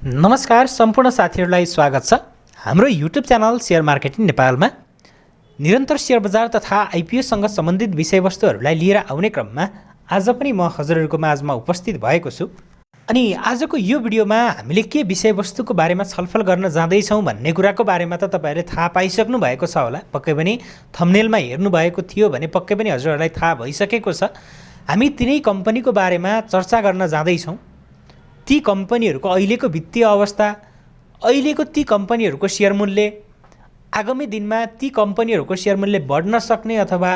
नमस्कार सम्पूर्ण साथीहरूलाई स्वागत छ हाम्रो युट्युब च्यानल सेयर मार्केटिङ नेपालमा। निरन्तर सेयर बजार तथा आइपिओसँग सम्बन्धित विषयवस्तुहरूलाई लिएर आउने क्रममा आज पनि म हजुरहरूको माझमा उपस्थित भएको छु। अनि आजको यो भिडियोमा हामीले के विषयवस्तुको बारेमा छलफल गर्न जाँदैछौँ भन्ने कुराको बारेमा त तपाईँहरूले थाहा पाइसक्नु भएको छ होला। पक्कै पनि थम्बनेलमा हेर्नुभएको थियो भने पक्कै पनि हजुरहरूलाई थाहा भइसकेको छ। हामी तिनै कम्पनीको बारेमा चर्चा गर्न जाँदैछौँ। ती कम्पनीहरूको अहिलेको वित्तीय अवस्था, अहिलेको ती कम्पनीहरूको सेयर मूल्य, आगामी दिनमा ती कम्पनीहरूको सेयर मूल्य बढ्न सक्ने अथवा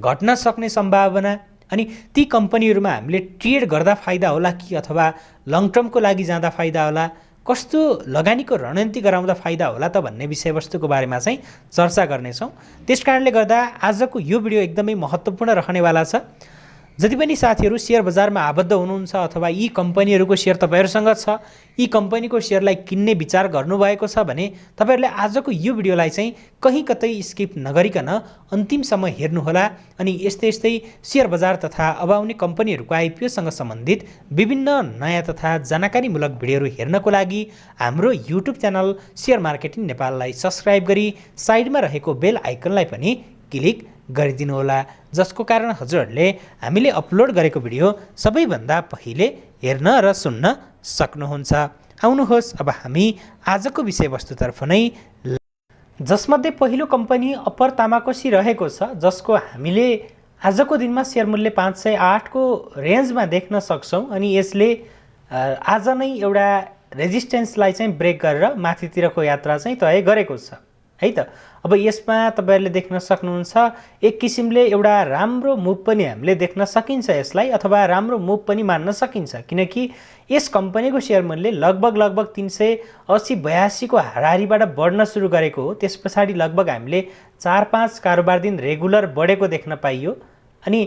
घट्न सक्ने सम्भावना, अनि ती कम्पनीहरूमा हामीले ट्रेड गर्दा फाइदा होला कि अथवा लङ टर्मको लागि जाँदा फाइदा होला, कस्तो लगानीको रणनीति गराउँदा फाइदा होला त भन्ने विषयवस्तुको बारेमा चाहिँ चर्चा गर्नेछौँ। त्यसकारणले गर्दा आजको यो भिडियो एकदमै महत्त्वपूर्ण रहनेवाला छ। जति पनि साथीहरू सेयर बजारमा आबद्ध हुनुहुन्छ अथवा यी कम्पनीहरूको सेयर तपाईँहरूसँग छ, यी कम्पनीको सेयरलाई किन्ने विचार गर्नुभएको छ भने तपाईँहरूले आजको यो भिडियोलाई चाहिँ कहीँ कतै स्किप नगरिकन अन्तिमसम्म हेर्नुहोला। अनि यस्तै यस्तै सेयर बजार तथा अब आउने कम्पनीहरूको आइपिओसँग सम्बन्धित विभिन्न नयाँ तथा जानकारीमूलक भिडियोहरू हेर्नको लागि हाम्रो युट्युब च्यानल सेयर मार्केटिङ नेपाललाई सब्सक्राइब गरी साइडमा रहेको बेल आइकनलाई पनि क्लिक गरिदिनु होला, जसको कारण हजुरहरूले हामीले अपलोड गरेको भिडियो सबैभन्दा पहिले हेर्न र सुन्न सक्नुहुन्छ। आउनुहोस् अब हामी आजको विषयवस्तुतर्फ नै, जसमध्ये पहिलो कम्पनी अप्पर तामाकोसी रहेको छ, जसको हामीले आजको दिनमा सेयर मूल्य 508 को रेन्जमा देख्न सक्छौँ। अनि यसले आज नै एउटा रेजिस्टेन्सलाई चाहिँ ब्रेक गरेर माथितिरको यात्रा चाहिँ तय गरेको छ है त। अब यसमा तपाईहरुले देख्न सक्नुहुन्छ एक किसिमले एउटा राम्रो मुभ पनि हामीले देख्न सकिन्छ यसलाई, अथवा राम्रो मुभ पनि मान्न सकिन्छ, किनकि यस कम्पनीको सेयर मूल्य लगभग 380-82 को हाराहारीबाट बढ्न सुरु गरेको हो। त्यसपछि लगभग हामीले 4-5 कारोबार दिन रेगुलर बढेको देख्न पाइयो। अनि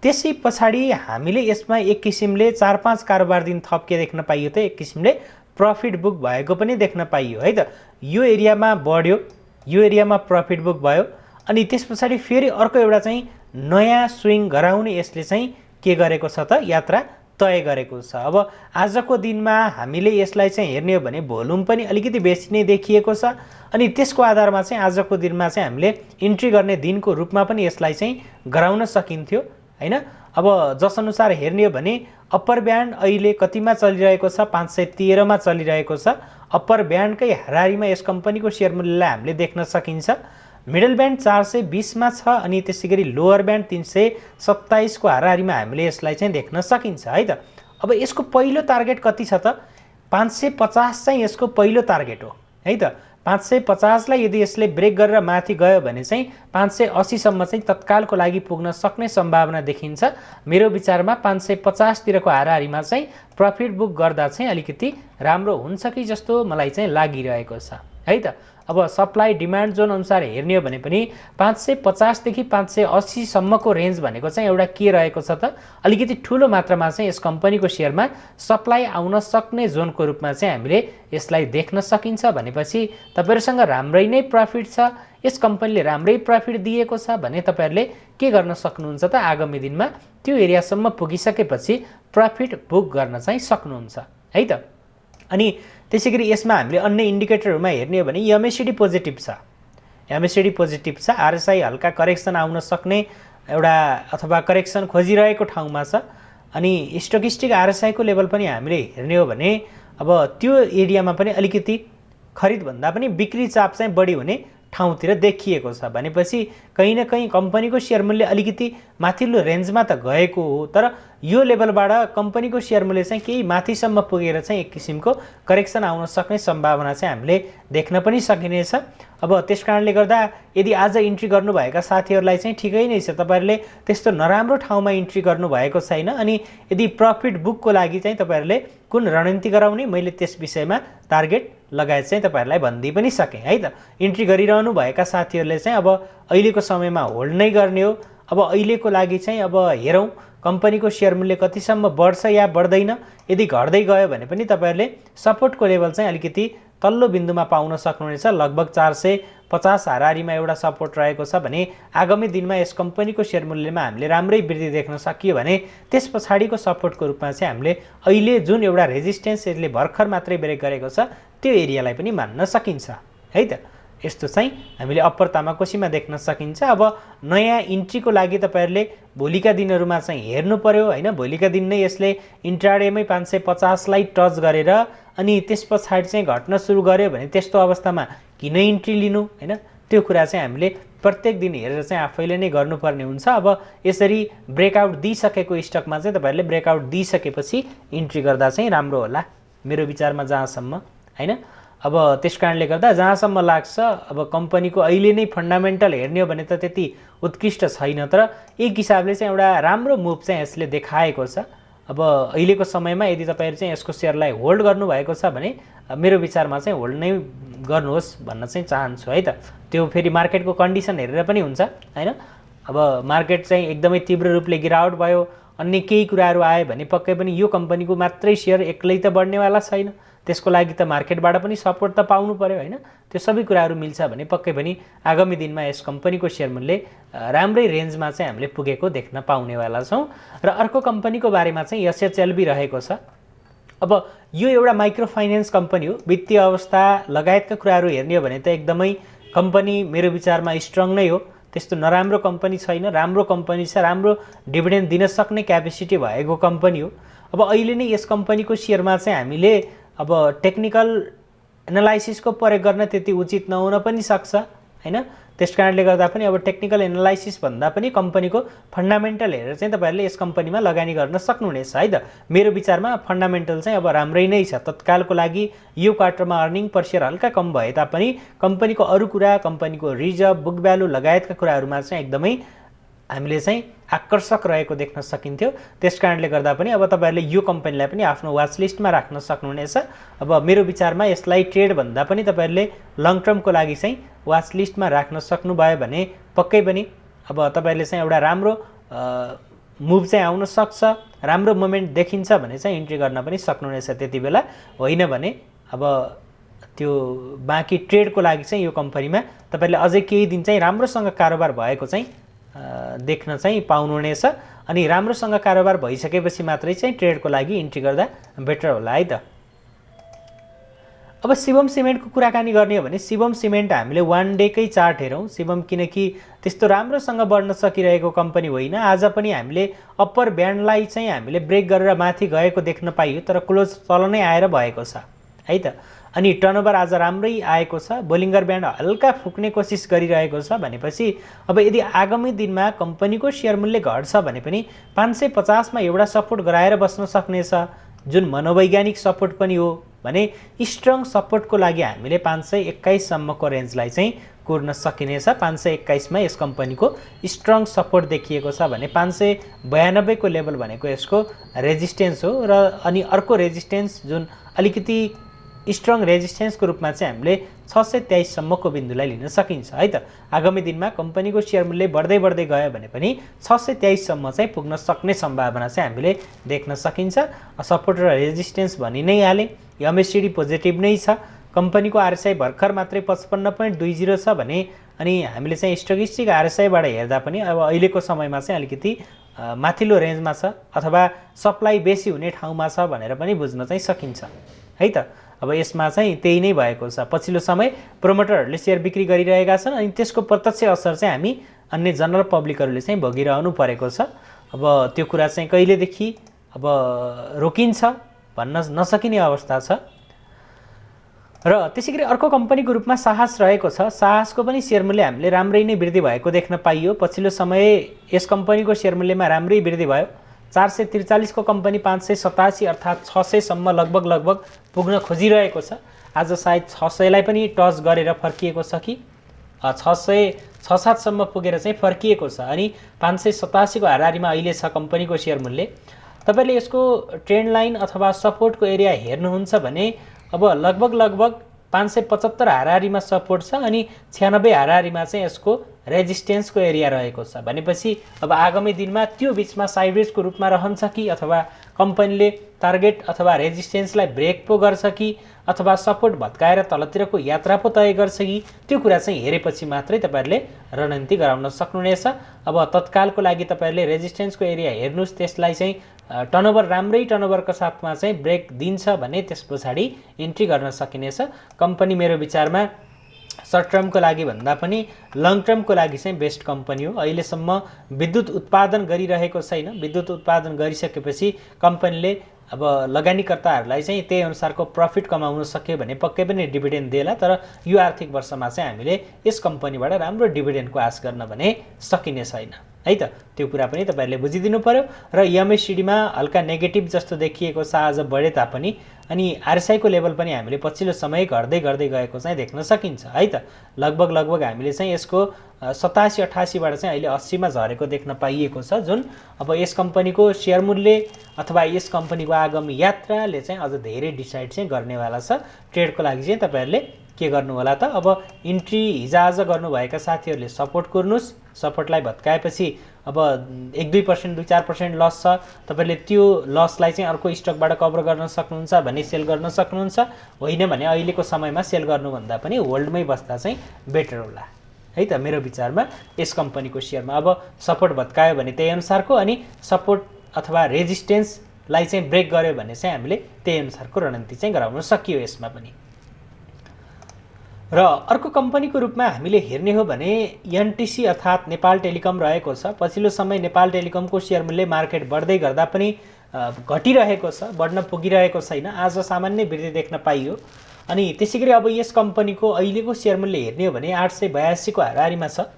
त्यसै पछाडि हामीले यसमा एक किसिमले 4-5 कारोबार दिन थप के देख्न पाइयो त एक किसिमले प्रफिट बुक भएको पनि देख्न पाइयो है त। यो एरियामा बढ्यो, यो एरियामा प्रफिट बुक भयो, अनि त्यस पछाडि फेरि अर्को एउटा चाहिँ नयाँ स्विङ गराउने यसले चाहिँ के गरेको छ त यात्रा तय गरेको छ। अब आजको दिनमा हामीले यसलाई चाहिँ हेर्ने हो भने भोल्युम पनि अलिकति बेसी नै देखिएको छ। अनि त्यसको आधारमा चाहिँ आजको दिनमा चाहिँ हामीले इन्ट्री गर्ने दिनको रूपमा पनि यसलाई चाहिँ गराउन सकिन्थ्यो हैन। अब जसअनुसार हेर्ने हो भने अप्पर ब्यान्ड अहिले कतिमा चलिरहेको छ, 513 मा चलिरहेको छ। अप्पर ब्यान्डकै हाराहारीमा यस कम्पनीको सेयर मूल्यलाई हामीले देख्न सकिन्छ। मिडल ब्यान्ड 420 मा छ, अनि त्यसैगरी लोअर ब्यान्ड 327 को हाराहारीमा हामीले यसलाई चाहिँ देख्न सकिन्छ है त। अब यसको पहिलो टार्गेट कति छ त? 550 चाहिँ यसको पहिलो टार्गेट हो है त। 550 लाई यदि यसले ब्रेक गरेर माथि गयो भने चाहिँ 580 सम्म चाहिँ तत्कालको लागि पुग्न सक्ने सम्भावना देखिन्छ। मेरो विचारमा 550 तिरको हाराहारीमा चाहिँ प्रफिट बुक गर्दा चाहिँ अलिकति राम्रो हुन्छ कि जस्तो मलाई चाहिँ लागिरहेको छ है त। अब सप्लाई डिमान्ड जोन अनुसार हेर्ने हो भने पनि 550 देखि 580 सम्मको रेन्ज भनेको चाहिँ एउटा के रहेको छ त, अलिकति ठूलो मात्रामा चाहिँ यस कम्पनीको सेयरमा सप्लाई आउन सक्ने जोनको रूपमा चाहिँ हामीले यसलाई देख्न सकिन्छ। भनेपछि तपाईहरुसँग राम्रै नै प्रफिट छ, यस कम्पनीले राम्रै प्रफिट दिएको छ भने तपाईहरुले के गर्न सक्नुहुन्छ त आगामी दिनमा त्यो एरियासम्म पुगिसकेपछि प्रफिट बुक गर्न चाहिँ सक्नुहुन्छ है त। अनि त्यसैगरी यसमा हामीले अन्य इन्डिकेटरहरुमा हेर्ने हो भने एमएसिडी पोजिटिभ छ, एमएसिडी पोजिटिभ छ। आरएसआई हल्का करेक्सन आउन सक्ने एउटा अथवा करेक्सन खोजिरहेको ठाउँमा छ। अनि स्टोकिस्टिक आरएसआई को लेभल पनि हामीले हेर्ने हो भने अब त्यो एरियामा पनि अलिकति खरिद भन्दा पनि बिक्री चाप चाहिँ बढी हुने ठाउँतिर देखिएको छ। भनेपछि कहीं न कहीं कम्पनीको सेयर मूल्य अलिकति माथिल्लो रेन्जमा त गएको हो, तर यो लेभलबाट कम्पनीको सेयर मूल्य चाहिँ केही माथिसम्म पुगेर चाहिँ एक किसिमको करेक्सन आउन सक्ने सम्भावना चाहिँ हामीले देख्न पनि सकिनेछ। अब त्यसकारणले गर्दा यदि आज इन्ट्री गर्नुभएका साथीहरूलाई चाहिँ ठिकै नै छ, तपाईहरुले त्यस्तो नराम्रो ठाउँमा इन्ट्री गर्नुभएको छैन। अनि यदि प्रफिट बुकको लागि चाहिँ तपाईहरुले कुन रणनीति गराउने मैले त्यस विषयमा टार्गेट लगायत चाहिँ तपाईहरुलाई भन्दै पनि सके है त। इन्ट्री गरिरहनु भएका साथीहरूले चाहिँ अब अहिलेको समयमा होल्ड नै गर्ने हो। अब अहिलेको लागि चाहिँ अब हेरौँ कम्पनीको सेयर मूल्य कतिसम्म बढ्छ या बढ्दैन, यदि घट्दै गयो भने पनि तपाईहरुले सपोर्टको लेभल चाहिँ अलिकति तल्लो बिन्दुमा पाउन सक्नुहुनेछ। लगभग 450 हाराहारीमा एउटा सपोर्ट रहेको छ भने आगामी दिनमा यस कम्पनीको सेयर मूल्यमा हामीले राम्रै वृद्धि देख्न सकियो भने त्यस पछाडिको सपोर्टको रूपमा चाहिँ हामीले अहिले जुन एउटा रेजिस्टेन्स यसले भर्खर मात्रै ब्रेक गरेको छ त्यो एरियालाई पनि मान्न सकिन्छ है त। यस्तो चाहिँ हामीले अप्पर तामाकोसीमा देख्न सकिन्छ। अब नयाँ इन्ट्रीको लागि तपाईहरुले भोलिका दिनहरुमा चाहिँ हेर्नु पर्यो हैन। भोलिका दिन नै यसले इन्ट्राडेमै 550 लाई टच गरेर अनि त्यसपछि चाहिँ घट्न सुरु गर्यो भने त्यस्तो अवस्थामा किन इन्ट्री लिनु हैन, त्यो कुरा चाहिँ हामीले प्रत्येक दिन हेरेर चाहिँ आफैले नै गर्नुपर्ने हुन्छ। अब यसरी ब्रेकआउट दिइसकेको स्टकमा चाहिँ तपाईहरुले ब्रेकआउट दिइसकेपछि इन्ट्री गर्दा चाहिँ राम्रो होला मेरो विचारमा जहाँसम्म हैन। अब त्यसकारणले गर्दा जहाँसम्म लाग्छ अब कम्पनीको अहिले नै फन्डामेन्टल हेर्ने हो भने त त्यति उत्कृष्ट छैन, तर एक हिसाबले चाहिँ एउटा राम्रो मुभ चाहिँ यसले देखाएको छ। अब अहिलेको समयमा यदि तपाईहरु चाहिँ यसको शेयरलाई होल्ड गर्नु भएको छ भने मेरो विचारमा चाहिँ होल्ड नै गर्नुहोस् भन्न चाहिँ चाहन्छु है त। त्यो फेरि मार्केटको कन्डिसन हेरेर पनि हुन्छ हैन। अब मार्केट चाहिँ एकदमै तीव्र रूपले गिरावट भयो, अन्य केही कुराहरू आए भने पक्कै पनि यो कम्पनीको मात्रै शेयर एक्लै त बढ्नेवाला छैन, त्यसको लागि त मार्केटबाट पनि सपोर्ट त पाउनु पर्यो हैन। त्यो सबै कुराहरू मिल्छ भने पक्कै पनि आगामी दिनमा यस कम्पनीको शेयर मूल्य राम्रै रेन्जमा चाहिँ हामीले पुगेको देख्न पाउनेवाला छौं। र अर्को कम्पनीको बारेमा चाहिँ एसएचएलबी रहेको छ। अब यो एउटा माइक्रो फाइनान्स कम्पनी हो। वित्तीय अवस्था लगायतका कुराहरू हेर्ने हो भने त एकदमै कम्पनी मेरो विचारमा स्ट्रङ नै हो, त्यस्तो नराम्रो कम्पनी छैन, राम्रो कम्पनी छ, राम्रो डिभिडेन्ड दिन सक्ने क्यापेसिटी भएको कम्पनी हो। अब अहिले नै यस कम्पनीको शेयरमा चाहिँ हामीले अब टेक्निकल एनालाइसिसको प्रयोग गर्न त्यति उचित नहुन पनि सक्छ हैन। त्यसकारणले गर्दा पनि अब टेक्निकल एनालाइसिस भन्दा पनि कम्पनीको फन्डामेन्टल हेरेर चाहिँ तपाईहरुले यस कम्पनीमा लगानी गर्न सक्नुहुनेछ है त। मेरो विचारमा फन्डामेन्टल चाहिँ अब राम्रै नै छ। तत्कालको लागि यो क्वार्टरमा अर्निङ पर शेयर हल्का कम भए तापनि कम्पनीको अरु कुरा, कम्पनीको रिजर्भ, बुक भ्यालु लगायतका कुराहरुमा चाहिँ एकदमै हामीले चाहिँ आकर्षक रहेको देख्न सकिन्थ्यो। त्यसकारणले गर्दा पनि अब तपाईहरुले यो कम्पनीलाई पनि आफ्नो वाच लिस्टमा राख्न सक्नुहुनेछ। अब मेरो विचारमा यसलाई ट्रेड भन्दा पनि तपाईहरुले लङ टर्मको लागि चाहिँ वाच लिस्टमा राख्न सक्नुभयो भने पक्कै पनि अब तपाईहरुले चाहिँ एउटा राम्रो मुभ चाहिँ आउन सक्छ, राम्रो मोमेन्ट देखिन्छ भने चाहिँ इन्ट्री गर्न पनि सक्नुहुनेछ त्यतिबेला। होइन भने अब त्यो बाँकी ट्रेडको लागि चाहिँ यो कम्पनीमा तपाईहरुले अझै केही दिन चाहिँ राम्रोसँग कारोबार भएको चाहिँ देख्न चाहिँ पाउनुहुनेछ। अनि राम्रोसँग कारोबार भइसकेपछि मात्रै चाहिँ ट्रेडको लागि इन्ट्री गर्दा बेटर होला है त। अब शिवम सिमेन्टको कुराकानी गर्ने हो भने शिवम सिमेन्ट हामीले वान डेकै चार्ट हेरौँ। शिवम किनकि त्यस्तो राम्रोसँग बढ्न सकिरहेको कम्पनी होइन। आज पनि हामीले अप्पर ब्यान्डलाई चाहिँ हामीले ब्रेक गरेर माथि गएको देख्न पाइयो, तर क्लोज तल नै आएर भएको छ है त। अनि टर्नओभर आज राम्रै आएको छ, बोलिङ्गर ब्यान्ड हल्का फुक्ने कोसिस गरिरहेको छ भनेपछि अब यदि आगामी दिनमा कम्पनीको शेयर मूल्य घट्छ भने पनि 550 मा एउटा सपोर्ट गराएर बस्न सक्नेछ, जुन मनोवैज्ञानिक सपोर्ट पनि हो भने स्ट्रङ सपोर्टको लागि हामीले 521 सम्मको रेन्जलाई चाहिँ कुर्न सकिनेछ। 521 मा यस कम्पनीको स्ट्रङ सपोर्ट देखिएको छ भने 592 को लेभल भनेको यसको रेजिस्टेन्स हो। र अनि अर्को रेजिस्टेन्स जुन अलिकति स्ट्रङ रेजिस्टेन्सको रूपमा चाहिँ हामीले 623 सम्मको बिन्दुलाई लिन सकिन्छ है त। आगामी दिनमा कम्पनीको शेयर मूल्य बढ्दै बढ्दै गयो भने पनि 623 सम्म चाहिँ पुग्न सक्ने सम्भावना चाहिँ हामीले देख्न सकिन्छ। सपोर्ट र रेजिस्टेन्स भनि नै हाले। एमएससीडी पोजिटिभ नै छ। कम्पनीको आरएसआई भर्खर मात्रै 55.20 छ भने अनि हामीले चाहिँ स्टोकिस्टिक आरएसआईबाट हेर्दा पनि अब अहिलेको समयमा चाहिँ अलिकति माथिल्लो रेन्जमा छ अथवा सप्लाई बेसी हुने ठाउँमा छ भनेर पनि बुझ्न चाहिँ सकिन्छ है त। अब यसमा चाहिँ त्यही नै भएको छ। पछिल्लो समय प्रोमोटरहरूले शेयर बिक्री गरिरहेका छन् अनि त्यसको प्रत्यक्ष असर चाहिँ हामी अन्य जनरल पब्लिकहरूले चाहिँ भोगिरहनु परेको छ। अब त्यो कुरा चाहिँ कहिलेदेखि अब रोकिन्छ भन्न नसकिने अवस्था छ। र त्यसैगरी अर्को कम्पनीको रूपमा साहस रहेको छ। साहसको पनि शेयर मूल्य हामीले राम्रै नै वृद्धि भएको देख्न पाइयो। पछिल्लो समय यस कम्पनीको शेयर मूल्यमा राम्रै वृद्धि भयो। 443 को कम्पनी 587 अर्थात् 600 सम्म लगभग पुग्न खोजिरहेको छ। आज सायद 600 लाई पनि टच गरेर फर्किएको छ कि 606-7 सम्म पुगेर चाहिँ फर्किएको छ। अनि 587 को हाराहारीमा अहिले छ कम्पनीको शेयर मूल्य। तपाईले यसको ट्रेन्ड लाइन अथवा सपोर्टको एरिया हेर्नुहुन्छ भने अब लगभग 575 हाराहारीमा सपोर्ट छ अनि 96 हाराहारीमा चाहिँ यसको रेजिस्टेन्सको एरिया रहेको छ भनेपछि अब आगामी दिनमा त्यो बिचमा साइडवेजको रूपमा रहन्छ कि अथवा कम्पनीले टार्गेट अथवा रेजिस्टेन्सलाई ब्रेक पो गर्छ कि अथवा सपोर्ट भत्काएर तलतिरको यात्रा पो तय गर्छ कि त्यो कुरा चाहिँ हेरेपछि मात्रै तपाईहरुले रणनीति गराउन सक्नुहुनेछ। अब तत्कालको लागि तपाईहरुले रेजिस्टेन्सको एरिया हेर्नुस्, त्यसलाई चाहिँ टर्नओभर राम्रै टर्नओभरको साथमा चाहिँ ब्रेक दिन्छ भने त्यसपछि इन्ट्री गर्न सकिनेछ। कम्पनी मेरो विचारमा सर्ट टर्मको लागि भन्दा पनि लङ टर्मको लागि चाहिँ बेस्ट कम्पनी हो। अहिलेसम्म विद्युत उत्पादन गरिरहेको छैन, विद्युत उत्पादन गरिसकेपछि कम्पनीले अब लगानीकर्ताहरूलाई चाहिँ त्यही अनुसारको प्रफिट कमाउन सक्यो भने पक्कै पनि डिभिडेन्ड देला। तर यो आर्थिक वर्षमा चाहिँ हामीले यस कम्पनीबाट राम्रो डिभिडेन्डको आश गर्न भने सकिने छैन है त। त्यो कुरा पनि तपाईहरुले बुझिदिनु पर्यो। र एमएससीडीमा हल्का नेगेटिभ जस्तो देखिएको छ आज बढे तापनि, अनि आरएसआईको लेभल पनि हामीले पछिल्लो समय घट्दै गएको चाहिँ देख्न सकिन्छ है त। लगभग हामीले चाहिँ यसको 87-88 बाट चाहिँ अहिले 80 मा झरेको देख्न पाइएको छ, जुन अब यस कम्पनीको शेयर मूल्य अथवा यस कम्पनीको आगामी यात्राले चाहिँ अझ धेरै डिसाइड चाहिँ गर्नेवाला छ। ट्रेडको लागि चाहिँ तपाईहरुले के गर्नु होला त, अब इन्ट्री हिजोआज गर्नुभएका साथीहरूले सपोर्ट कुर्नुस्। सपोर्टलाई भत्काएपछि अब 1-2%, 2-4% लस छ, तपाईले त्यो लसलाई चाहिँ अर्को स्टकबाट कभर गर्न सक्नुहुन्छ भने सेल गर्न सक्नुहुन्छ, होइन भने अहिलेको समयमा सेल गर्नुभन्दा पनि होल्डमै बस्दा चाहिँ बेटर होला है त। मेरो विचारमा यस कम्पनीको शेयरमा अब सपोर्ट भत्कायो भने त्यही अनुसारको, अनि सपोर्ट अथवा रेजिस्टेन्सलाई चाहिँ ब्रेक गर्यो भने चाहिँ हामीले त्यही अनुसारको रणनीति चाहिँ गराउन सकियो यसमा पनि। र अर्को कम्पनीको रूपमा हामीले हेर्ने हो भने एनटिसी अर्थात् नेपाल टेलिकम रहेको छ। पछिल्लो समय नेपाल टेलिकमको शेयर मूल्य मार्केट बढ्दै गर्दा पनि घटिरहेको छ, बढ्न पुगिरहेको छैन। आज सामान्य वृद्धि देख्न पाइयो। अनि त्यसैगरी अब यस कम्पनीको अहिलेको शेयर मूल्य हेर्ने हो भने 882 को हाराहारीमा छ।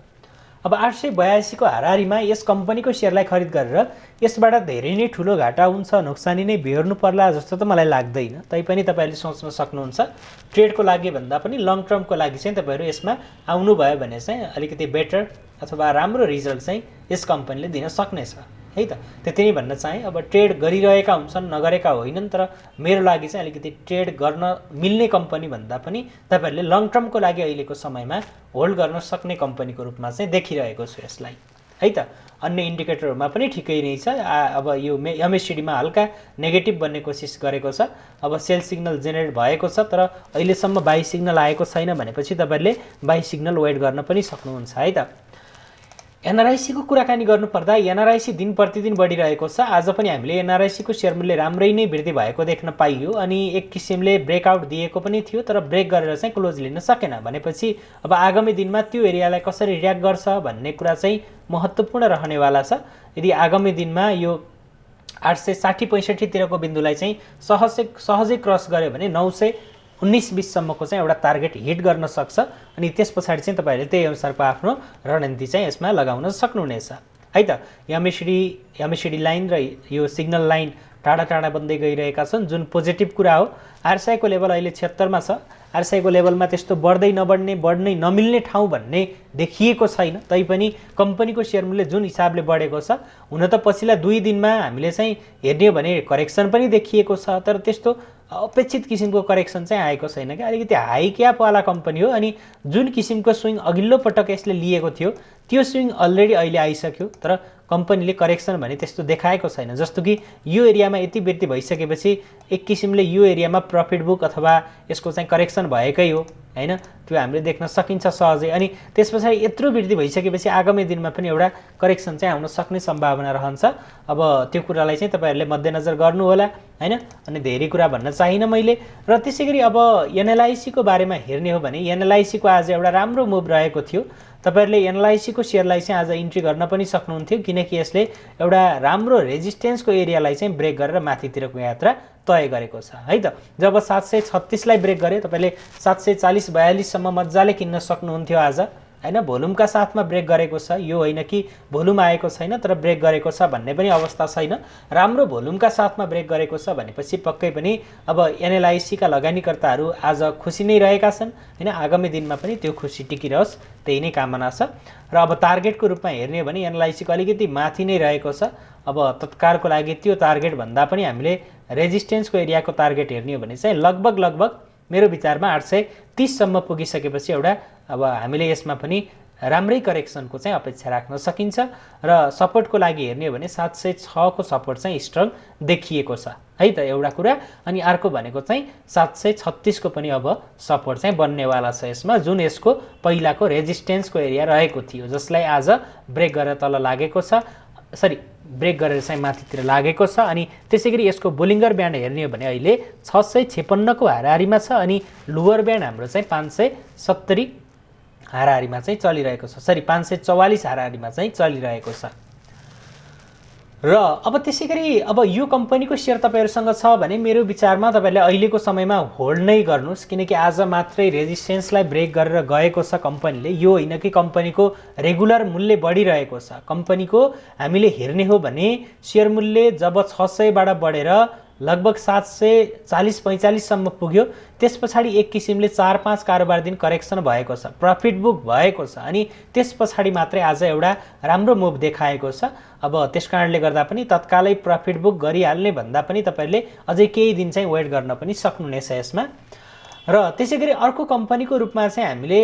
अब 882 को हाराहारीमा यस कम्पनीको शेयरलाई खरिद गरेर यसबाट धेरै नै ठुलो घाटा हुन्छ, नोक्सानी नै बेहोर्नु पर्ला जस्तो त मलाई लाग्दैन। तैपनि तपाईहरुले सोच्न सक्नुहुन्छ ट्रेडको लागि भन्दा पनि लङ टर्मको लागि चाहिँ तपाईहरु यसमा आउनुभयो भने चाहिँ अलिकति बेटर अथवा राम्रो रिजल्ट चाहिँ यस कम्पनीले दिन सक्नेछ है त। त्यति नै भन्न चाहे। अब ट्रेड गरिरहेका हुन्छन्, नगरेका होइनन्, तर मेरो लागि चाहिँ अलिकति ट्रेड गर्न मिल्ने कम्पनी भन्दा पनि तपाईहरुले लङ टर्मको लागि अहिलेको समयमा होल्ड गर्न सक्ने कम्पनीको रूपमा चाहिँ देखिरहेको छु यसलाई है त। अन्य इन्डिकेटरहरुमा पनि ठिकै नै छ। अब यो एमएससीडीमा हल्का नेगेटिभ बन्ने कोसिस गरेको छ। अब सेल सिग्नल जेनेरेट भएको छ, तर अहिलेसम्म बाइ सिग्नल आएको छैन भनेपछि तपाईहरुले बाइ सिग्नल वेट गर्न पनि सक्नुहुन्छ है त। एनआरआईसी को कुराकानी गर्नुपर्दा एनआरआईसी दिन प्रतिदिन बढिरहेको छ। आज पनि हामीले एनआरआईसी को शेयर मूल्य राम्रै नै वृद्धि भएको देख्न पाइयो, अनि एक किसिमले ब्रेकआउट दिएको पनि थियो, तर ब्रेक गरेर चाहिँ क्लोज लिन सकेन भनेपछि अब आगामी दिनमा त्यो एरियालाई कसरी रियाक्ट गर्छ भन्ने कुरा चाहिँ महत्त्वपूर्ण रहनेवाला छ। यदि आगामी दिनमा यो 860-65 तिरको बिन्दुलाई चाहिँ सहजै क्रस गर्यो भने 919-20 सम्मको चाहिँ एउटा टार्गेट हिट गर्न सक्छ, अनि त्यसपछि चाहिँ तपाईहरुले त्यही अनुसारको आफ्नो रणनीति चाहिँ यसमा लगाउन सक्नुहुनेछ है त। एमएससीडी लाइन र यो सिग्नल लाइन टाढा बन्दै गइरहेका छन्, जुन पोजिटिभ कुरा हो। आरएसआईको लेभल अहिले 76 मा छ। आरएसआईको लेभलमा त्यस्तो बढ्दै नमिल्ने ठाउँ भन्ने देखिएको छैन। तैपनि कम्पनीको शेयर मूल्य जुन हिसाबले बढेको छ, हुन त पछिल्ला 2 दिनमा हामीले चाहिँ हेर्ने हो भने करेक्सन पनि देखिएको छ, तर त्यस्तो अपेक्षित किसिमको करेक्सन चाहिँ आएको छैन क्या। अलिकति हाई क्याप वाला कम्पनी हो, अनि जुन किसिमको स्विङ अघिल्लो पटक यसले लिएको थियो त्यो स्विङ अलरेडी अहिले आइसक्यो, तर कम्पनीले करेक्सन भने त्यस्तो देखाएको छैन। जस्तो कि यो एरियामा यति वृद्धि भइसकेपछि एक किसिमले यो एरियामा प्रफिट बुक अथवा यसको चाहिँ करेक्सन भएकै हो हैन, त्यो हामीले देख्न सकिन्छ सहजै। अनि त्यसपछि यत्रो वृद्धि भइसकेपछि आगामी दिनमा पनि एउटा करेक्सन चाहिँ आउन सक्ने सम्भावना रहन्छ। अब त्यो कुरालाई चाहिँ तपाईहरुले मध्यनजर गर्नु होला हैन। अनि धेरै कुरा भन्न चाहिन मैले। र त्यसैगरी अब एनएलआईसी को बारेमा हेर्ने हो भने एनएलआईसी को आज एउटा राम्रो मुभ रहेको थियो। तपाईहरुले एनएलआईसी को शेयरलाई चाहिँ आज इन्ट्री गर्न पनि सक्नुहुन्थ्यो, किनकि यसले एउटा राम्रो रेजिस्टेन्सको एरियालाई चाहिँ ब्रेक गरेर माथितिरको यात्रा तय गरेको छ है त। जब 736 लाई ब्रेक गर्यो तपाईले 740-42 सम्म मज्जाले किन्न सक्नुहुन्थ्यो आज हैन। भोल्युमका साथमा ब्रेक गरेको छ, यो होइन कि भोल्युम आएको छैन तर ब्रेक गरेको छ भन्ने पनि अवस्था छैन। राम्रो भोल्युमका साथमा ब्रेक गरेको छ भनेपछि पक्कै पनि अब एनएलआईसी का लगानीकर्ताहरू आज खुसी नै रहेका छन् हैन। आगामी दिनमा पनि त्यो खुसी टिकिरहोस्, त्यही नै कामना छ। र अब टार्गेटको रूपमा हेर्ने हो भने एनएलआईसी को अलिकति माथि नै रहेको छ। अब तत्कालको लागि त्यो टार्गेट भन्दा पनि हामीले रेजिस्टेन्सको एरियाको टार्गेट हेर्ने हो भने चाहिँ लगभग मेरो विचारमा 830 सम्म पुगिसकेपछि एउटा अब हामीले यसमा पनि राम्रै करेक्सनको चाहिँ अपेक्षा राख्न सकिन्छ र सपोर्टको लागि हेर्ने हो भने 706 को सपोर्ट चाहिँ स्ट्रङ देखिएको छ है त एउटा कुरा। अनि अर्को भनेको चाहिँ 736 को पनि अब सपोर्ट चाहिँ बन्नेवाला छ यसमा, जुन यसको पहिलाको रेजिस्टेन्सको एरिया रहेको थियो, जसलाई आज ब्रेक गरेर तल लागेको छ, ब्रेक गरेर चाहिँ माथितिर लागेको छ। अनि त्यसैगरी यसको बोलिङ्गर ब्यान्ड हेर्ने हो भने अहिले 656 को हाराहारीमा छ अनि लोवर ब्यान्ड हाम्रो चाहिँ 570 हाराहारीमा चाहिँ चलिरहेको छ, 544 हाराहारीमा चाहिँ चलिरहेको छ। र अब त्यसैगरी अब यो कम्पनीको सेयर तपाईहरुसँग छ भने मेरो विचारमा तपाईहरुले अहिलेको समयमा होल्ड नै गर्नुस्, किनकि आज मात्रै रेजिस्टेन्सलाई ब्रेक गरेर गएको छ कम्पनीले। यो होइन कि कम्पनीको रेगुलर मूल्य बढिरहेको छ। कम्पनीको हामीले हेर्ने हो भने सेयर मूल्य जब 600 बाट बढेर लगभग 740-45 सम्म पुग्यो, त्यसपछि एक किसिमले 4-5 कारोबार दिन करेक्सन भएको छ, प्रॉफिट बुक भएको छ अनि त्यसपछि मात्रै आज एउटा राम्रो मुभ देखाएको छ। अब त्यसकारणले गर्दा पनि तत्कालै प्रॉफिट बुक गरिहाल्ने भन्दा पनि तपाईहरुले अझै केही दिन चाहिँ वेट गर्न पनि सक्नुहुनेछ यसमा। र त्यसैगरी अर्को कम्पनीको रूपमा चाहिँ हामीले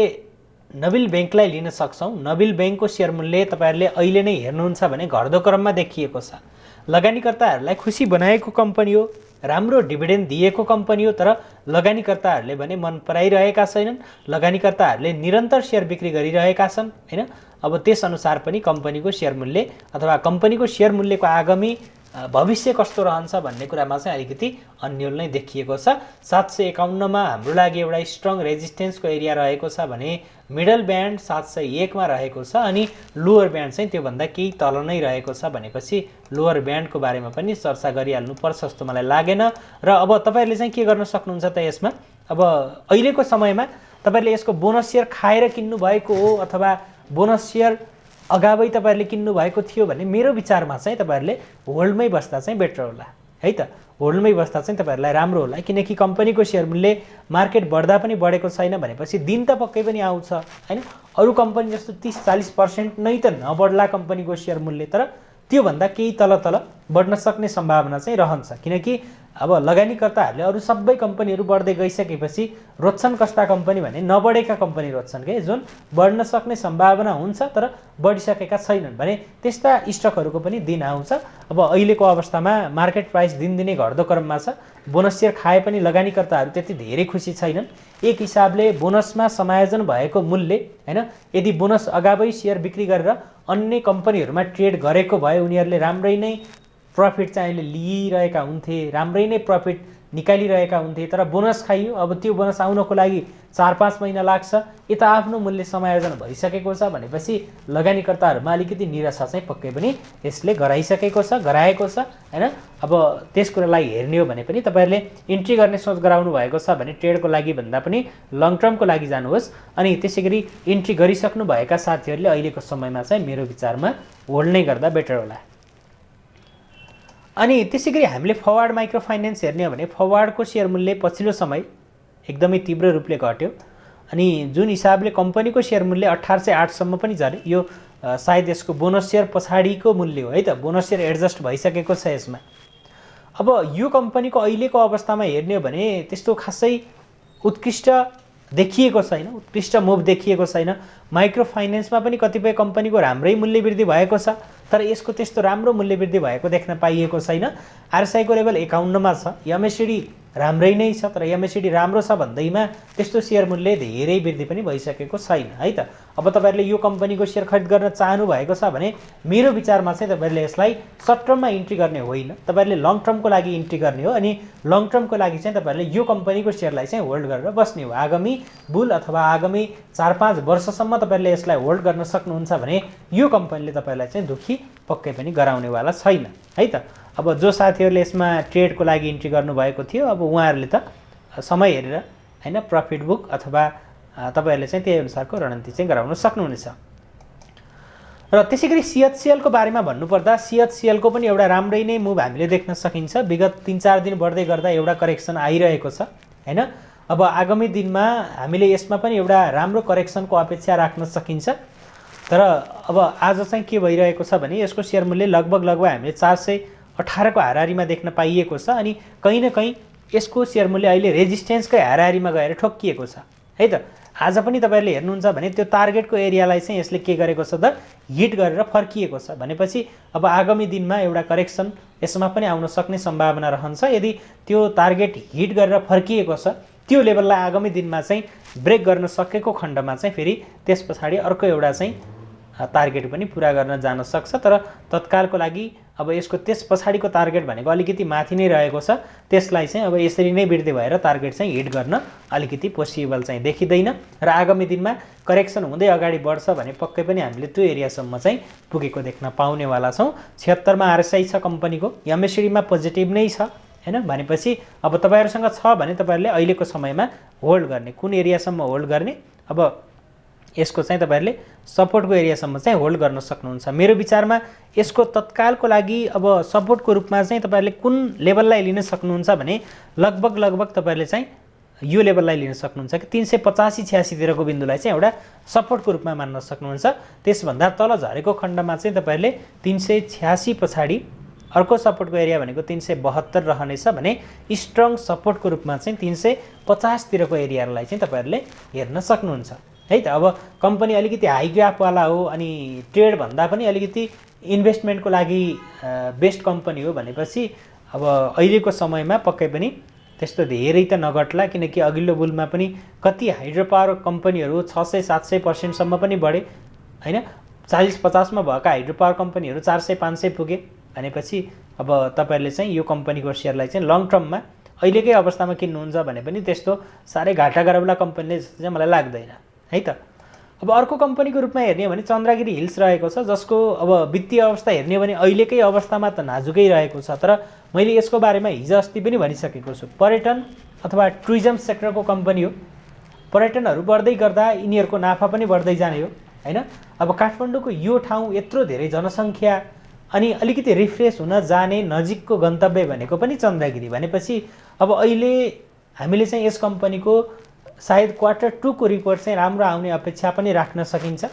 नबिल बैंकलाई लिन सक्छौं। नबिल बैंकको शेयर मूल्य तपाईहरुले अहिले नै हेर्नुहुन्छ भने घट्दो क्रममा देखिएको छ। लगानीकर्ताहरूलाई खुसी बनाएको कम्पनी हो, राम्रो डिभिडेन्ड दिएको कम्पनी हो, तर लगानीकर्ताहरूले भने मन पराइरहेका छैनन्। लगानीकर्ताहरूले निरन्तर शेयर बिक्री गरिरहेका छन् हैन। अब त्यसअनुसार पनि कम्पनीको शेयर मूल्य अथवा कम्पनीको शेयर मूल्यको आगामी भविष्य कस्तो रहन्छ भन्ने कुरामा चाहिँ अलिकति अन्यल नै देखिएको छ। 751 मा हाम्रो लागि एउटा स्ट्रङ रेजिस्टेन्सको एरिया रहेको छ भने मिडल ब्यान्ड 701 मा रहेको छ अनि लोअर ब्यान्ड चाहिँ त्यो भन्दा केही तल नै रहेको छ भनेपछि लोअर ब्यान्डको बारेमा पनि चर्चा गरिहाल्नु पर्छ जस्तो मलाई लागेन। र अब तपाईहरुले चाहिँ के गर्न सक्नुहुन्छ त यसमा, अब अहिलेको समयमा तपाईहरुले यसको बोनस शेयर खाएर किन्नु भएको हो अथवा बोनस शेयर अगावै तपाईहरुले किन्नु भएको थियो भने मेरो विचारमा चाहिँ तपाईहरुले होल्डमै बस्दा चाहिँ बेटर होला है त। होल्डमै बस्दा चाहिँ तपाईहरुलाई राम्रो होला, किनकि कम्पनीको शेयर मूल्य मार्केट बढ्दा पनि बढेको छैन भनेपछि दिन त पक्कै पनि आउँछ हैन। अरु कम्पनी जस्तो 30-40% नै त नबढ्ला कम्पनीको शेयर मूल्य, तर त्यो भन्दा केही तल बढ्न सक्ने सम्भावना चाहिँ रहन्छ। किनकि अब लगानीकर्ताहरूले अरु सबै कम्पनीहरु बढ्दै गइसकेपछि रोज्छन् कस्ता कम्पनी भने नबढेका कम्पनी रोज्छन् के, जुन बढ्न सक्ने सम्भावना हुन्छ तर बढिसकेका छैनन् भने त्यस्ता स्टकहरुको पनि दिन आउँछ। अब अहिलेको अवस्थामा मार्केट प्राइस दिनदिनै घट्दो क्रममा छ। बोनस शेयर खाए पनि लगानीकर्ताहरू त्यति धेरै खुसी छैनन्। एक हिसाबले बोनसमा समायोजन भएको मूल्य हैन, यदि बोनस अगावै शेयर बिक्री गरेर अन्य कम्पनीहरुमा ट्रेड गरेको भए उनीहरुले राम्रै नै प्रॉफिट चाहिँ अहिले लिइरहेका हुन्थे, राम्रै नै प्रॉफिट निकालिरहेका हुन्थे। तर बोनस खाइयो, अब त्यो बोनस आउनको लागि 4-5 महिना लाग्छ। यता आफ्नो मूल्य समायोजन भइसकेको छ भनेपछि लगानीकर्ताहरुमा अलिकति निराशा चाहिँ पक्कै पनि यसले गराएको छ हैन। अब त्यस कुरालाई हेर्ने हो भने पनि तपाईहरुले इन्ट्री गर्ने सोच गराउनु भएको छ भने ट्रेडको लागि भन्दा पनि लङ टर्मको लागि जानुहोस्। अनि त्यसैगरी इन्ट्री गरिसक्नु भएका साथीहरुले अहिलेको समयमा चाहिँ मेरो विचारमा होल्ड नै गर्दा बेटर होला। अनि त्यसैगरी हामीले फरवर्ड माइक्रो फाइनान्स हेर्ने हो भने फरवर्डको शेयर मूल्य पछिल्लो समय एकदमै तीव्र रूपले घट्यो अनि जुन हिसाबले कम्पनीको शेयर मूल्य 1808 सम्म पनि झर्यो। यो सायद यसको बोनस शेयर पछाडीको मूल्य हो है त, बोनस शेयर एडजस्ट भइसकेको छ यसमा। अब यो कम्पनीको अहिलेको अवस्थामा हेर्ने हो भने त्यस्तो खासै उत्कृष्ट देखिएको छैन, उत्कृष्ट मुभ देखिएको छैन। माइक्रो फाइनान्समा पनि कतिपय कम्पनीको राम्रै मूल्य वृद्धि भएको छ, तर यसको त्यस्तो राम्रो मूल्य वृद्धि भएको देख्न पाइएको छैन। आरएसआई को लेभल 51 मा छ, एमएसडी राम्रै नै छ, तर एमएसडी राम्रो छ भन्दैमा त्यस्तो शेयर मूल्य धेरै वृद्धि पनि भइसकेको छैन है त। अब तपाईहरुले यो कम्पनीको शेयर खरिद गर्न चाहनु भएको छ भने मेरो विचारमा चाहिँ तपाईहरुले यसलाई सर्ट टर्ममा इन्ट्री गर्ने होइन, तपाईहरुले लङ टर्मको लागि इन्ट्री गर्ने हो। अनि लङ टर्मको लागि चाहिँ तपाईहरुले यो कम्पनीको शेयरलाई चाहिँ होल्ड गरेर बस्ने हो। आगामी बुल अथवा आगामी 4-5 वर्षसम्म तपाईहरुले यसलाई होल्ड गर्न सक्नुहुन्छ भने यो कम्पनीले तपाईहरुलाई चाहिँ दुखी पक्कै पनि गराउनेवाला छैन है त। अब जो साथीहरुले यसमा ट्रेडको लागि इन्ट्री गर्नुभएको थियो, अब उहाँहरुले त समय हेरेर हैन प्रॉफिट बुक अथवा तपाईहरुले चाहिँ त्यही अनुसारको रणनीति चाहिँ गराउन सक्नुहुनेछ। र त्यसैगरी सीएचसीएल को बारेमा भन्नुपर्दा सीएचसीएल को पनि एउटा राम्रै नै मुभ हामीले देख्न सकिन्छ। विगत 3-4 दिन बढ्दै गर्दा एउटा करेक्सन आइरहेको छ हैन। अब आगामी दिनमा हामीले यसमा पनि एउटा राम्रो करेक्सनको अपेक्षा राख्न सकिन्छ। तर अब आज चाहिँ के भइरहेको छ भने यसको शेयर मूल्य लगभग हामीले 418 को हाराहारीमा देख्न पाइएको छ अनि कहीं न कहीं यसको शेयर मूल्य अहिले रेजिस्टेन्सकै हाराहारीमा गएर ठोक्किएको छ है त। आज पनि तपाईहरुले हेर्नुहुन्छ भने त्यो टार्गेटको एरियालाई चाहिँ यसले के गरेको छ त हिट गरेर फर्किएको छ भनेपछि अब आगामी दिनमा एउटा करेक्सन यसमा पनि आउन सक्ने सम्भावना रहन्छ। यदि त्यो टार्गेट हिट गरेर फर्किएको छ त्यो लेभललाई आगामी दिनमा चाहिँ ब्रेक गर्न सकेको खण्डमा चाहिँ फेरि त्यसपछि अर्को एउटा चाहिँ टार्गेट पनि पूरा गर्न जान सक्छ। तर तत्कालको लागि अब यसको त्यस पछाडिको टार्गेट भनेको अलिकति माथि नै रहेको छ, त्यसलाई चाहिँ अब यसरी नै वृद्धि भएर टार्गेट चाहिँ हिट गर्न अलिकति पोसिबल चाहिँ देखिँदैन र आगामी दिनमा करेक्सन हुँदै अगाडि बढ्छ भने पक्कै पनि हामीले त्यो एरियासम्म चाहिँ पुगेको देख्न पाउनेवाला छौँ। 76 मा आरएसआई छ कम्पनीको, एमएससीडी मा पोजिटिभ नै छ हैन भनेपछि अब तपाईहरुसँग छ भने तपाईहरुले अहिलेको समयमा होल्ड गर्ने, कुन एरियासम्म होल्ड गर्ने, अब यसको चाहिँ तपाईहरुले सपोर्टको एरियासम्म चाहिँ होल्ड गर्न सक्नुहुन्छ। मेरो विचारमा यसको तत्कालको लागि अब सपोर्टको रूपमा चाहिँ तपाईहरुले कुन लेभललाई लिन सक्नुहुन्छ भने लगभग तपाईहरुले चाहिँ यो लेभललाई लिन सक्नुहुन्छ कि 385-86 तिरको बिन्दुलाई चाहिँ एउटा सपोर्टको रूपमा मान्न सक्नुहुन्छ। त्यसभन्दा तल झरेको खण्डमा चाहिँ तपाईहरुले 386 पछाडि अर्को सपोर्टको एरिया भनेको 372 रहनेछ भने स्ट्रङ सपोर्टको रूपमा चाहिँ 350 तिरको एरियालाई चाहिँ तपाईहरुले हेर्न सक्नुहुन्छ है त। अब कम्पनी अलिकति हाई ग्यापवाला हो अनि ट्रेड भन्दा पनि अलिकति इन्भेस्टमेन्टको लागि बेस्ट कम्पनी हो भनेपछि अब अहिलेको समयमा पक्कै पनि त्यस्तो धेरै त नघट्ला, किनकि अघिल्लो बुलमा पनि कति हाइड्रो पावर कम्पनीहरू 600-700% सम्म पनि बढे हैन। 40-50 मा भएका हाइड्रो पावर कम्पनीहरू 400-500 पुगे भनेपछि अब तपाईहरुले चाहिँ यो कम्पनीको शेयरलाई चाहिँ लङ टर्ममा अहिलेकै अवस्थामा किन्नुहुन्छ भने पनि त्यस्तो सारै घाटा गराउला कम्पनीले जस्तो चाहिँ मलाई लाग्दैन है त। अब अर्को कम्पनीको रूपमा हेर्ने हो भने चन्द्रगिरी हिल्स रहेको छ, जसको अब वित्तीय अवस्था हेर्ने हो भने अहिलेकै अवस्थामा त नाजुकै रहेको छ। तर मैले यसको बारेमा हिजो अस्ति पनि भनिसकेको छु, पर्यटन अथवा टुरिज्म सेक्टरको कम्पनी हो। पर्यटनहरू बढ्दै गर्दा यिनीहरूको नाफा पनि बढ्दै जाने हो हैन। अब काठमाडौँको यो ठाउँ यत्रो धेरै जनसङ्ख्या अनि अलिकति रिफ्रेस हुन जाने नजिकको गन्तव्य भनेको पनि चन्द्रगिरी भनेपछि अब अहिले हामीले चाहिँ यस कम्पनीको सायद Q2 को रिपोर्ट चाहिँ राम्रो आउने अपेक्षा पनि राख्न सकिन्छ।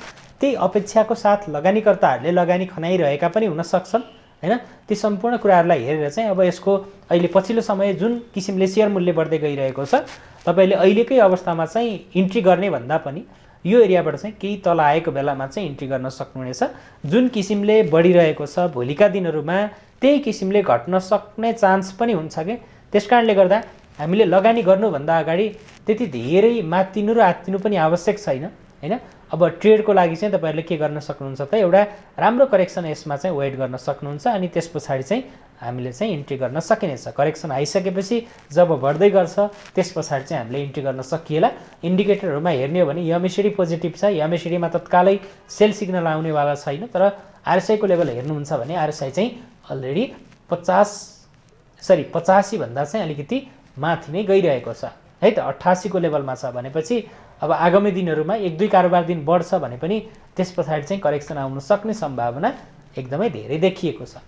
त्यही अपेक्षाको साथ लगानीकर्ताहरूले लगानी खनाइरहेका पनि हुन सक्छन् हैन। ती सम्पूर्ण कुराहरूलाई हेरेर चाहिँ अब यसको अहिले पछिल्लो समय जुन किसिमले शेयर मूल्य बढ्दै गइरहेको छ, तपाईले अहिलेकै अवस्थामा चाहिँ इन्ट्री गर्ने भन्दा पनि यो एरियाबाट चाहिँ केही तल आएको बेलामा चाहिँ इन्ट्री गर्न सक्नुहुनेछ। जुन किसिमले बढिरहेको छ भोलिका दिनहरुमा त्यही किसिमले घट्न सक्ने चान्स पनि हुन्छ के। त्यसकारणले गर्दा हामीले लगानी गर्नुभन्दा अगाडि त्यति धेरै मात्तिनु र आत्तिनु पनि आवश्यक छैन हैन। अब ट्रेडको लागि चाहिँ तपाईहरुले के गर्न सक्नुहुन्छ त एउटा राम्रो करेक्सन यसमा चाहिँ वेट गर्न सक्नुहुन्छ अनि त्यसपछि चाहिँ हामीले चाहिँ इन्ट्री गर्न सकिनेछ। करेक्सन आइसकेपछि जब बढ्दै गर्छ त्यसपछि चाहिँ हामीले इन्ट्री गर्न सकिएला। इन्डिकेटरहरुमा हेर्ने हो भने एमएससीडी पोजिटिभ छ, एमएससीडी मा तत्कालै सेल सिग्नल आउने वाला छैन। तर आरएसआई को लेभल हेर्नुहुन्छ भने आरएसआई चाहिँ अलरेडी 85 भन्दा चाहिँ अलिकति माथि नै गइरहेको छ है त। 88 को लेभलमा छ भनेपछि अब आगामी दिनहरुमा 1-2 कारोबार दिन बढ्छ भने पनि त्यसपछि चाहिँ करेक्सन आउन सक्ने सम्भावना एकदमै धेरै देखिएको छ।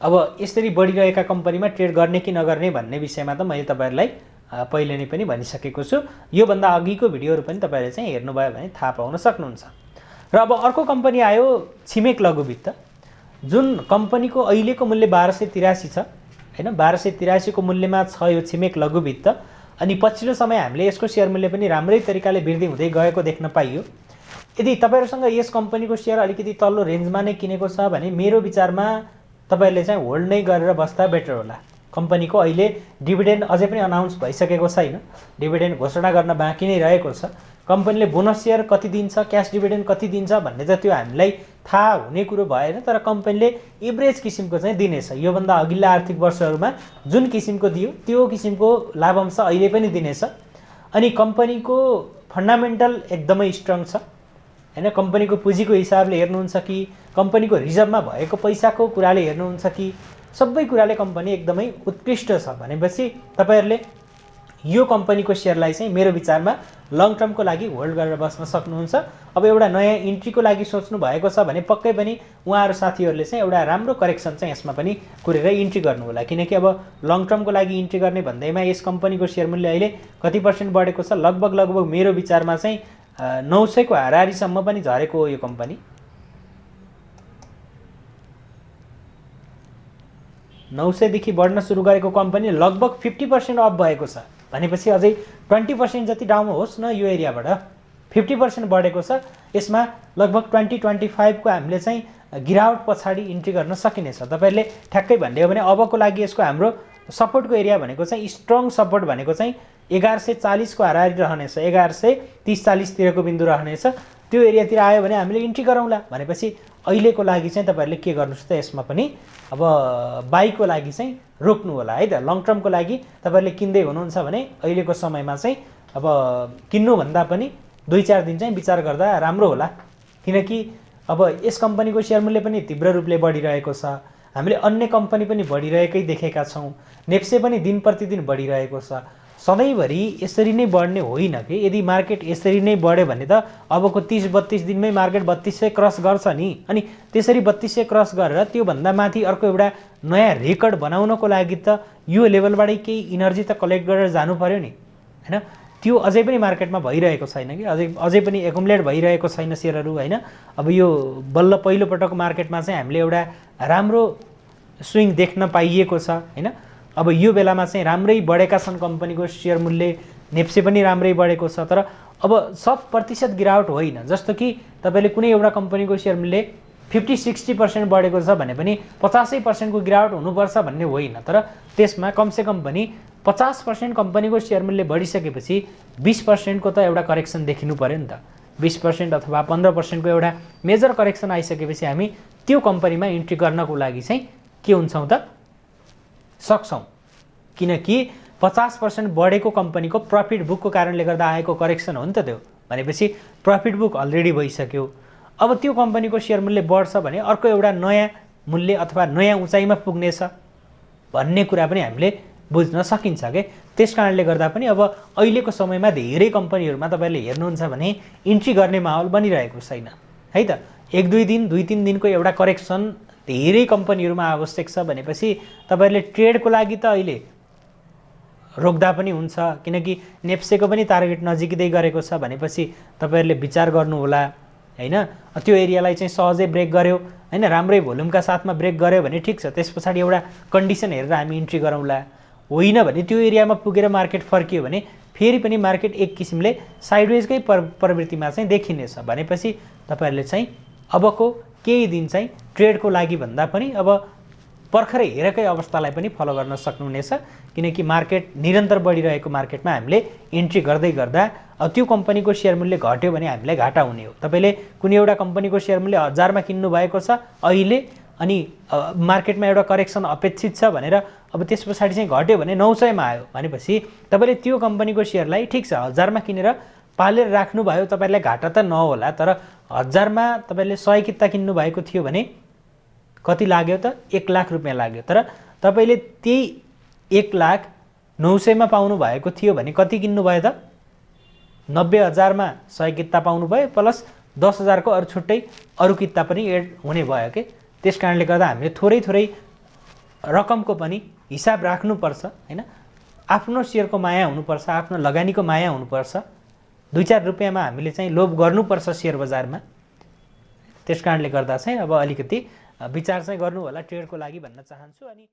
अब यसरी बढिरहेका कम्पनीमा ट्रेड गर्ने कि नगर्ने भन्ने विषयमा त मैले तपाईहरुलाई पहिले नै पनि भनिसकेको छु। यो भन्दा अघिको भिडियोहरु पनि तपाईहरुले चाहिँ हेर्नुभयो भने थाहा पाउन सक्नुहुन्छ। र अब अर्को कम्पनी आयो छिमेक लघु वित्त, जुन कम्पनीको अहिलेको मूल्य 1283 छ हैन। 1283 को मूल्यमा छ यो छिमेक लघु वित्त अनि पछिल्लो समय हामीले यसको शेयर मूल्य पनि राम्रै तरिकाले वृद्धि हुँदै गएको देख्न पाइयो। यदि तपाईहरुसँग यस कम्पनीको शेयर अलिकति तल्लो रेन्जमा नै किनेको छ भने मेरो विचारमा तपाईहरुले चाहिँ होल्ड नै गरेर बस्दा बेटर होला। कम्पनीको अहिले डिभिडेन्ड अझै पनि अनाउन्स भइसकेको छैन, डिभिडेन्ड घोषणा गर्न बाँकी नै रहेको छ। कम्पनीले बोनस शेयर कति दिन्छ, क्याश डिभिडेन्ड कति दिन्छ भन्ने त त्यो हामीलाई थाहा हुने कुरो भएन। तर कम्पनीले एभरेज किसिमको चाहिँ दिनेछ। यो भन्दा अघिल्ला आर्थिक वर्षहरुमा जुन किसिमको दियो त्यो किसिमको लाभांश अहिले पनि दिनेछ। अनि कम्पनीको फन्डामेन्टल एकदमै स्ट्रङ छ हैन। कम्पनीको पुँजीको हिसाबले हेर्नुहुन्छ कि कम्पनीको रिजर्भमा भएको पैसाको कुराले हेर्नुहुन्छ कि सबै कुराले कम्पनी एकदमै उत्कृष्ट छ भनेपछि तपाईहरुले यो कम्पनीको शेयरलाई चाहिँ मेरो विचारमा लङ टर्मको लागि होल्ड गरेर बस्न सक्नुहुन्छ। अब एउटा नयाँ इन्ट्रीको लागि सोच्नु भएको छ भने पक्कै पनि उहाँहरु साथीहरुले चाहिँ एउटा राम्रो करेक्सन चाहिँ यसमा पनि कुरेर इन्ट्री गर्नु होला, किनकि अब लङ टर्मको लागि इन्ट्री गर्ने भन्दैमा यस कम्पनीको शेयर मूल्य अहिले कति % बढेको छ, लगभग मेरो विचारमा चाहिँ 900 को हाराहारी सम्म पनि झरेको हो यो कम्पनी। 900 देखि बढ्न सुरु गरेको कम्पनी लगभग 50% अप भएको छ भनेपछि अझै 20% जति डाउन होस् न यो एरियाबाट 50% बढेको छ। यसमा लगभग 20-25 को हामीले चाहिँ गिरावट पछाडि इन्ट्री गर्न सकिनेछ। तपाईहरुले ठ्याक्कै भन्ने हो भने अबको लागि यसको हाम्रो सपोर्टको एरिया भनेको चाहिँ स्ट्रङ सपोर्ट भनेको चाहिँ 1140 को हाराहारी रहनेछ, 1130-40 तिरको बिन्दु रहनेछ। त्यो एरियातिर आयो भने हामीले इन्ट्री गरौँला। भनेपछि अहिलेको लागि चाहिँ तपाईहरुले के गर्नुस् त यसमा पनि अब बाइको लागि चाहिँ रोक्नु होला है त। लङ टर्मको लागि तपाईहरुले किन्दै हुनुहुन्छ भने अहिलेको समयमा चाहिँ अब किन्नु भन्दा पनि 2-4 दिन चाहिँ विचार गर्दा राम्रो होला। किनकि अब यस कम्पनीको शेयर मूल्य पनि तीव्र रूपले बढिरहेको छ। हामीले अन्य कम्पनी पनि बढिरहेकै देखेका छौं। नेप्से पनि दिन प्रतिदिन बढिरहेको छ। सधैँभरि यसरी नै बढ्ने होइन कि। यदि मार्केट यसरी नै बढ्यो भने त अबको 30-32 दिनमै मार्केट 3200 क्रस गर्छ नि। अनि त्यसरी 3200 क्रस गरेर त्यो भन्दा माथि अर्को एउटा नयाँ रेकर्ड बनाउनको लागि त यो लेभलबाटै केही इनर्जी त कलेक्ट गरेर जानु पर्यो नि, हैन? त्यो अझै पनि मार्केटमा भइरहेको छैन कि। अझै पनि एकुमुलेट भइरहेको छैन शेयरहरू, हैन? अब यो बल्ल पहिलो पटक मार्केटमा चाहिँ हामीले एउटा राम्रो स्विङ देख्न पाइएको छ, हैन? अब यो बेलामा चाहिँ राम्रै बढेका छन् कम्पनीको शेयर मूल्य, नेप्से पनि राम्रै बढेको छ। तर अब 100% गिरावट होइन। जस्तो कि तपाईले कुनै एउटा कम्पनीको शेयर मूल्य 50-60% बढेको छ भने पनि 50% को गिरावट हुनुपर्छ भन्ने होइन। तर त्यसमा कमसेकम पनि 50% कम्पनीको शेयर मूल्य बढिसकेपछि 20% को त एउटा करेक्सन देखिनु पर्यो नि त। 20% अथवा 15% को एउटा मेजर करेक्सन आइसकेपछि हामी त्यो कम्पनीमा इन्ट्री गर्नको लागि चाहिँ के हुन्छौं त सक्छौं। किनकि 50% बढेको कम्पनीको प्रॉफिट बुकको कारणले गर्दा आएको करेक्सन हो नि त त्यो। भनेपछि प्रॉफिट बुक अलरेडी भइसक्यो। अब त्यो कम्पनीको शेयर मूल्य बढ्छ भने अर्को एउटा नयाँ मूल्य अथवा नयाँ उचाइमा पुग्नेछ भन्ने कुरा पनि हामीले बुझ्न सकिन्छ के। त्यसकारणले गर्दा पनि अब अहिलेको समयमा धेरै कम्पनीहरुमा तपाईले हेर्नुहुन्छ भने इन्ट्री गर्ने माहौल बनिरहेको छैन है त। 1-2 दिन 2-3 दिनको एउटा करेक्सन धेरै कम्पनीहरुमा आवश्यक छ भनेपछि तपाईहरुले ट्रेडको लागि त अहिले रोक्दा पनि हुन्छ। किनकि नेप्सेको पनि टार्गेट नजिकै गरेको छ भनेपछि तपाईहरुले विचार गर्नु होला, हैन? त्यो एरियालाई चाहिँ सहजै ब्रेक गर्यो, हैन? राम्रै भोल्युमका साथमा ब्रेक गर्यो भने ठीक छ। त्यसपछि एउटा कन्डिसन हेरेर हामी इन्ट्री गरौँला। होइन भने त्यो एरियामा पुगेर मार्केट फर्कियो भने फेरि पनि मार्केट एक किसिमले साइडवेजकै प्रवृत्तिमा चाहिँ देखिनेछ। भनेपछि तपाईहरुले चाहिँ अबको केही दिन चाहिँ ट्रेडको लागि भन्दा पनि अब पर्खरै हेरेकै अवस्थालाई पनि फलो गर्न सक्नुहुनेछ। किनकि मार्केट निरन्तर बढिरहेको मार्केटमा हामीले इन्ट्री गर्दै गर्दा त्यो कम्पनीको शेयर मूल्य घट्यो भने हामीलाई घाटा हुने हो। तपाईले कुनै एउटा कम्पनीको शेयर मूल्य 1000 मा किन्नु भएको छ अहिले, अनि मार्केटमा एउटा करेक्सन अपेक्षित छ भनेर अब त्यसपछि चाहिँ घट्यो भने 900 मा आयो भनेपछि तपाईले त्यो कम्पनीको शेयरलाई ठीक छ 1000 मा किनेर पालेर राख्नु भयो, तपाईलाई घाटा त नहोला। तर 1000 मा तपाईले 100 किता किन्नु भएको थियो भने कति लाग्यो त 1 लाख रुपैयाँ लाग्यो। तर तपाईले त्यही 1,09,000 मा पाउनु भएको थियो भने कति किन्नु भयो त 90,000 मा 100 किता पाउनु भयो प्लस 10,000 को अरु छुट्टै अरु किता पनि एड हुने भयो के। त्यसकारणले गर्दा हामीले थोरै रकमको पनि हिसाब राख्नुपर्छ, हैन? आफ्नो शेयरको माया हुनुपर्छ, आफ्नो लगानीको माया हुनुपर्छ। 2-4 रुपैयाँमा हामीले चाहिँ लोभ गर्नुपर्छ शेयर बजारमा। त्यसकारणले गर्दा चाहिँ अब अलिकति विचार चाहिँ गर्नु होला ट्रेडको लागि भन्न चाहन्छु। अनि